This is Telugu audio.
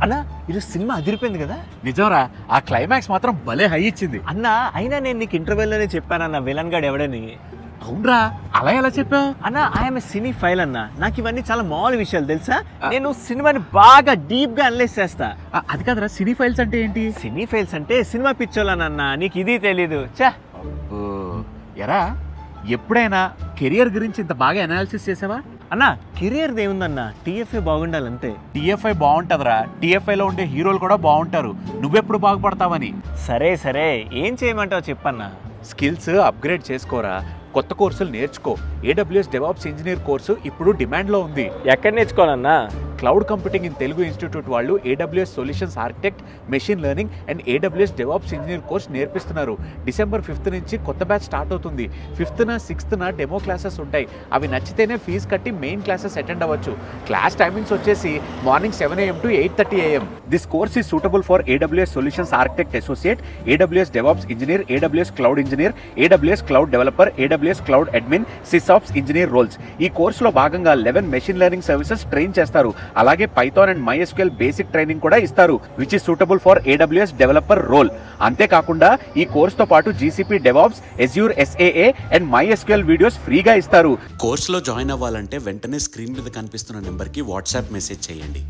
అన్న ఇది సినిమా అదిరిపోయింది కదా. నిజంరా, ఆ క్లైమాక్స్ మాత్రం భలే హై ఇచ్చింది. అన్న అయినా నేను నీకు ఇంటర్వెల్లోనే చెప్పానన్న విలన్ గాడు ఎవడని. అవునరా, అలా ఎలా చెప్పావు? అన్న ఐఎమ్ సినీ ఫైల్ అన్న. నాకు ఇవన్నీ చాలా మామూలు విషయాలు తెలుసా. నేను సినిమాని బాగా డీప్ గా అనలైజ్ చేస్తా. అది కాదురా, సినీ ఫైల్స్ అంటే ఏంటి? సినీ ఫైల్స్ అంటే సినిమా పిచ్చోళ్ళనన్న, నీకు ఇది తెలీదు. చా ఎరా, ఎప్పుడైనా కెరియర్ గురించి ఇంత బాగా అనాలిసిస్ చేసావా? అన్న కెరియర్ ఏముందన్న, టీఎఫ్ఐ బాగుండాలంతే. టీఎఫ్ఐ బాగుంటుందిరా, టీఎఫ్ఐలో ఉండే హీరోలు కూడా బాగుంటారు. నువ్వెప్పుడు బాగుపడతావని. సరే సరే, ఏం చేయమంటావు చెప్పన్నా. స్కిల్స్ అప్గ్రేడ్ చేసుకోరా, కొత్త కోర్సులు నేర్చుకో. AWS DevOps ఇంజనీర్ కోర్సు ఇప్పుడు డిమాండ్లో ఉంది. ఎక్కడ నేర్చుకోవాలన్నా? Cloud computing in Telugu institute వాళ్ళు AWS solutions architect, machine learning and AWS DevOps engineer course నేర్పిస్తున్నారు. December 5th నుంచి కొత్త బ్యాచ్ స్టార్ట్ అవుతుంది. 5th, 6th డెమో క్లాసెస్ ఉంటాయి. అవి నచ్చితేనే ఫీజు కట్టి మెయిన్ క్లాసెస్ అటెండ్ అవ్వచ్చు. క్లాస్ టైమింగ్స్ వచ్చేసి morning 7 AM to 8:30 AM. This course is suitable for AWS solutions architect associate, AWS DevOps engineer, AWS cloud engineer, AWS cloud developer, AWS cloud admin, SysOps engineer roles. ఈ కోర్సులో భాగంగా 11 మెషిన్ లెర్నింగ్ సర్వీసెస్ ట్రైన్ చేస్తారు. అలాగే Python and MySQL basic training కూడా ఇస్తారు, which is suitable for AWS developer role. అంతేకాకుండా ఈ కోర్సుతో పాటు GCP DevOps, Azure SAA and MySQL videos ఫ్రీగా ఇస్తారు. కోర్సులో జాయిన్ అవ్వాలంటే వెంటనే స్క్రీన్ మీద కనిపిస్తున్న నెంబర్కి వాట్సాప్ మెసేజ్ చేయండి.